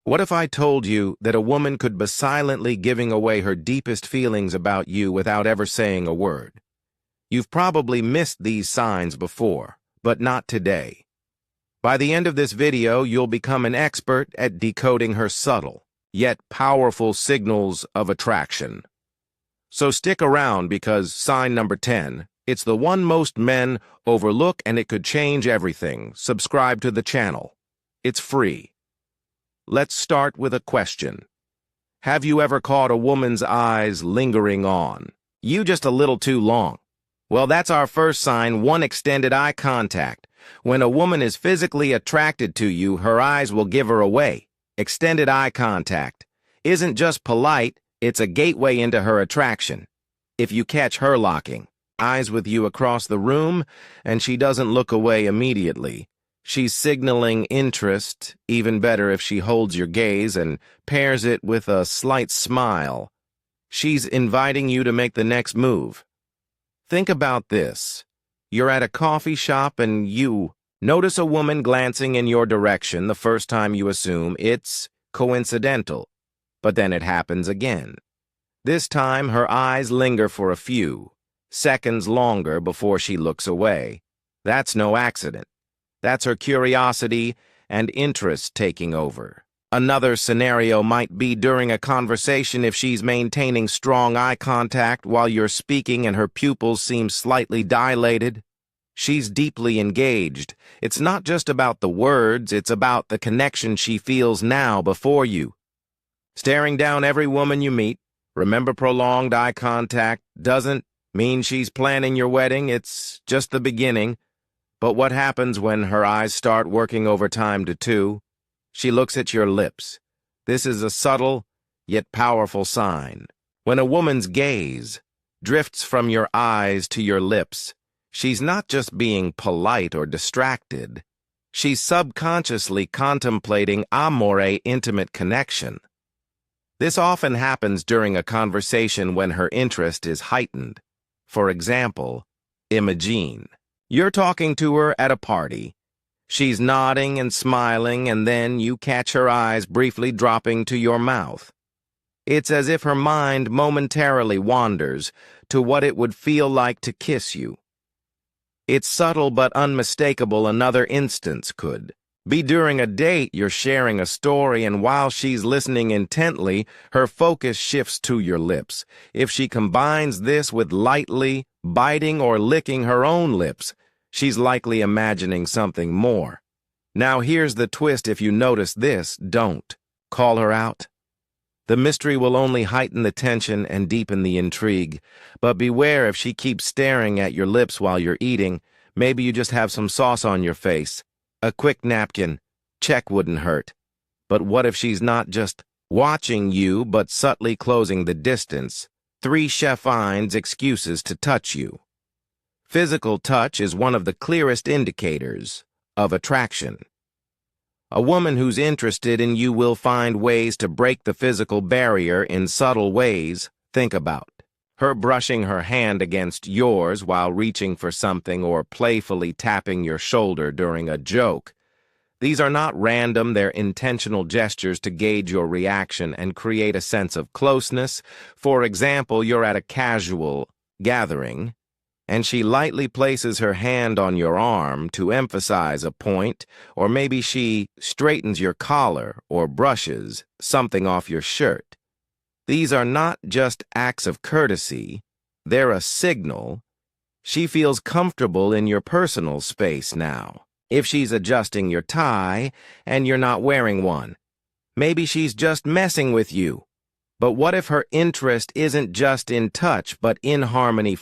What if I told you that a woman could be silently giving away her deepest feelings about you without ever saying a word? You've probably missed these signs before, but not today. By the end of this video, you'll become an expert at decoding her subtle, yet powerful signals of attraction. So stick around because sign number 10, it's the one most men overlook and it could change everything. Subscribe to the channel. It's free. Let's start with a question. Have you ever caught a woman's eyes lingering on you just a little too long? Well, that's our first sign, one extended eye contact. When a woman is physically attracted to you, her eyes will give her away. Extended eye contact isn't just polite, it's a gateway into her attraction. If you catch her locking eyes with you across the room and she doesn't look away immediately, she's signaling interest. Even better if she holds your gaze and pairs it with a slight smile. She's inviting you to make the next move. Think about this. You're at a coffee shop and you notice a woman glancing in your direction. The first time you assume it's coincidental, but then it happens again. This time her eyes linger for a few seconds longer before she looks away. That's no accident. That's her curiosity and interest taking over. Another scenario might be during a conversation. If she's maintaining strong eye contact while you're speaking and her pupils seem slightly dilated, she's deeply engaged. It's not just about the words, it's about the connection she feels now before you. Staring down every woman you meet, remember, prolonged eye contact doesn't mean she's planning your wedding, it's just the beginning. But what happens when her eyes start working overtime to two? She looks at your lips. This is a subtle, yet powerful sign. When a woman's gaze drifts from your eyes to your lips, she's not just being polite or distracted. She's subconsciously contemplating amore, intimate connection. This often happens during a conversation when her interest is heightened. For example, Imogene. You're talking to her at a party. She's nodding and smiling, and then you catch her eyes briefly dropping to your mouth. It's as if her mind momentarily wanders to what it would feel like to kiss you. It's subtle but unmistakable. Another instance could be during a date. You're sharing a story, and while she's listening intently, her focus shifts to your lips. If she combines this with lightly biting or licking her own lips, she's likely imagining something more. Now here's the twist. If you notice this, don't call her out. The mystery will only heighten the tension and deepen the intrigue. But beware, if she keeps staring at your lips while you're eating, maybe you just have some sauce on your face. A quick napkin check wouldn't hurt. But what if she's not just watching you, but subtly closing the distance? 3 chef finds excuses to touch you. Physical touch is one of the clearest indicators of attraction. A woman who's interested in you will find ways to break the physical barrier in subtle ways. Think about her brushing her hand against yours while reaching for something, or playfully tapping your shoulder during a joke. These are not random, they're intentional gestures to gauge your reaction and create a sense of closeness. For example, you're at a casual gathering, and she lightly places her hand on your arm to emphasize a point, or maybe she straightens your collar or brushes something off your shirt. These are not just acts of courtesy, they're a signal. She feels comfortable in your personal space now. If she's adjusting your tie and you're not wearing one, maybe she's just messing with you. But what if her interest isn't just in touch, but in harmony?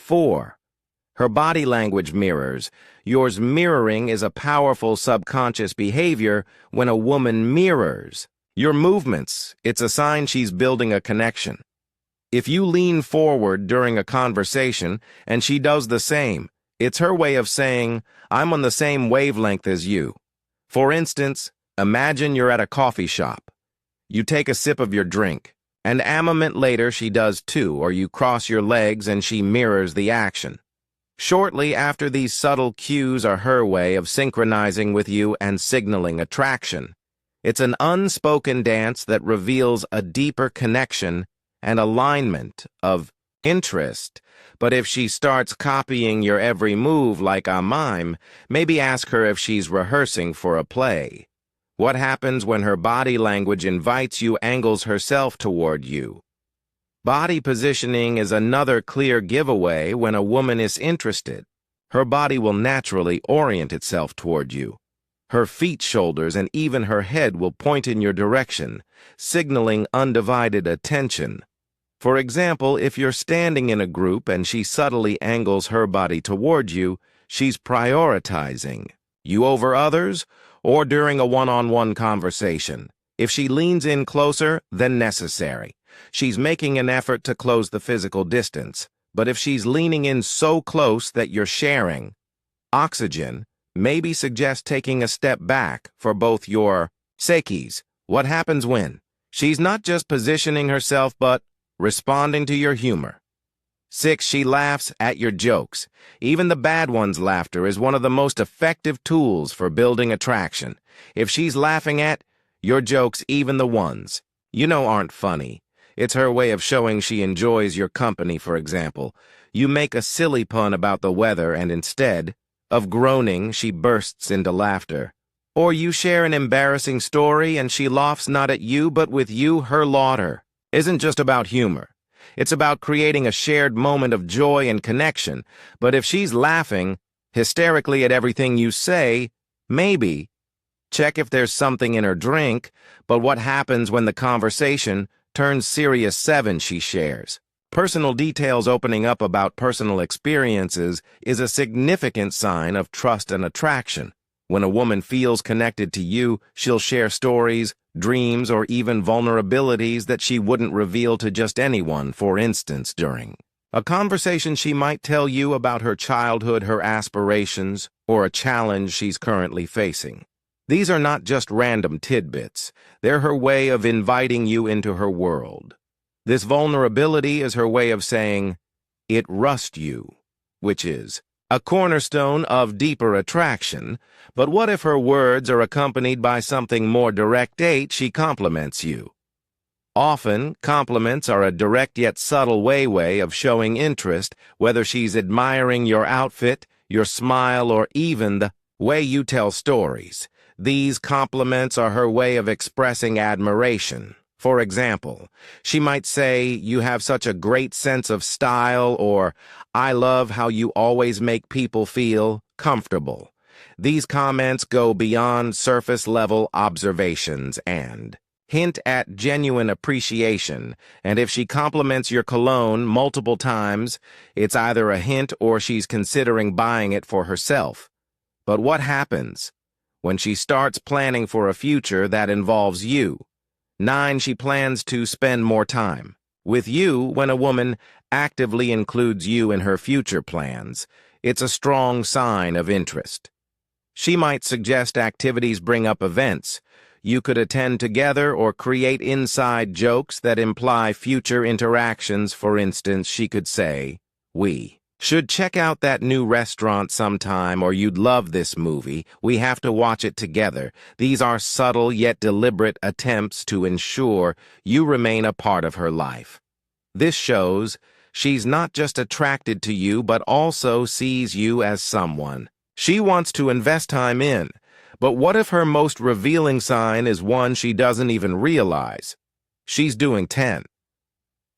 Her body language mirrors yours. Mirroring is a powerful subconscious behavior. When a woman mirrors your movements, it's a sign she's building a connection. If you lean forward during a conversation and she does the same, it's her way of saying, I'm on the same wavelength as you. For instance, imagine you're at a coffee shop. You take a sip of your drink, and a moment later she does too, or you cross your legs and she mirrors the action. Shortly after, these subtle cues are her way of synchronizing with you and signaling attraction. It's an unspoken dance that reveals a deeper connection and alignment of interest. But if she starts copying your every move like a mime, maybe ask her if she's rehearsing for a play. What happens when her body language invites you, angles herself toward you? Body positioning is another clear giveaway when a woman is interested. Her body will naturally orient itself toward you. Her feet, shoulders, and even her head will point in your direction, signaling undivided attention. For example, if you're standing in a group and she subtly angles her body toward you, she's prioritizing you over others, or during a one-on-one conversation. If she leans in closer than necessary, she's making an effort to close the physical distance. But if she's leaning in so close that you're sharing oxygen, maybe suggest taking a step back for both your sakes. What happens when she's not just positioning herself but responding to your humor? 6. She laughs at your jokes. Even the bad ones' laughter is one of the most effective tools for building attraction. If she's laughing at your jokes, even the ones you know aren't funny, it's her way of showing she enjoys your company. For example, you make a silly pun about the weather and instead of groaning, she bursts into laughter. Or you share an embarrassing story and she laughs not at you but with you. Her laughter isn't just about humor. It's about creating a shared moment of joy and connection. But if she's laughing hysterically at everything you say, maybe check if there's something in her drink. But what happens when the conversation turns serious? 7. She shares personal details. Opening up about personal experiences is a significant sign of trust and attraction. When a woman feels connected to you, she'll share stories, dreams, or even vulnerabilities that she wouldn't reveal to just anyone. For instance, during a conversation, she might tell you about her childhood, her aspirations, or a challenge she's currently facing. These are not just random tidbits. They're her way of inviting you into her world. This vulnerability is her way of saying, "It rust you," which is a cornerstone of deeper attraction. But what if her words are accompanied by something more direct? 8. She compliments you. Often, compliments are a direct yet subtle way of showing interest, whether she's admiring your outfit, your smile, or even the way you tell stories. These compliments are her way of expressing admiration. For example, she might say, "You have such a great sense of style," or "I love how you always make people feel comfortable." These comments go beyond surface-level observations and hint at genuine appreciation. And if she compliments your cologne multiple times, it's either a hint or she's considering buying it for herself. But what happens when she starts planning for a future that involves you? 9. She plans to spend more time with you. When a woman actively includes you in her future plans, it's a strong sign of interest. She might suggest activities, bring up events you could attend together, or create inside jokes that imply future interactions. For instance, she could say, "We should check out that new restaurant sometime," or "You'd love this movie. We have to watch it together." These are subtle yet deliberate attempts to ensure you remain a part of her life. This shows she's not just attracted to you but also sees you as someone she wants to invest time in. But what if her most revealing sign is one she doesn't even realize she's doing? 10.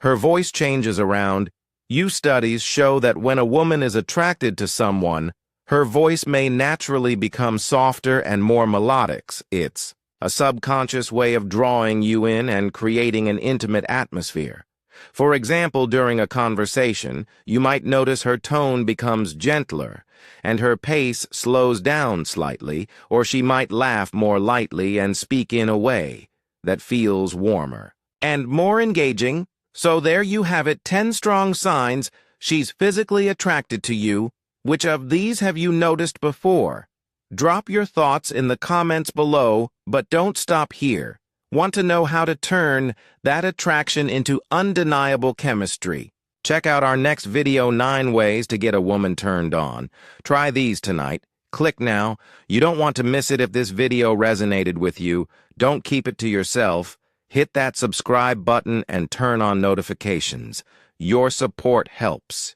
Her voice changes around you. Studies show that when a woman is attracted to someone, her voice may naturally become softer and more melodic. It's a subconscious way of drawing you in and creating an intimate atmosphere. For example, during a conversation, you might notice her tone becomes gentler and her pace slows down slightly, or she might laugh more lightly and speak in a way that feels warmer and more engaging. So there you have it, 10 strong signs she's physically attracted to you. Which of these have you noticed before? Drop your thoughts in the comments below, but don't stop here. Want to know how to turn that attraction into undeniable chemistry? Check out our next video, 9 ways to get a woman turned on. Try these tonight. Click now. You don't want to miss it. If this video resonated with you, don't keep it to yourself. Hit that subscribe button and turn on notifications. Your support helps.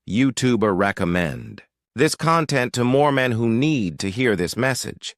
YouTuber recommend this content to more men who need to hear this message.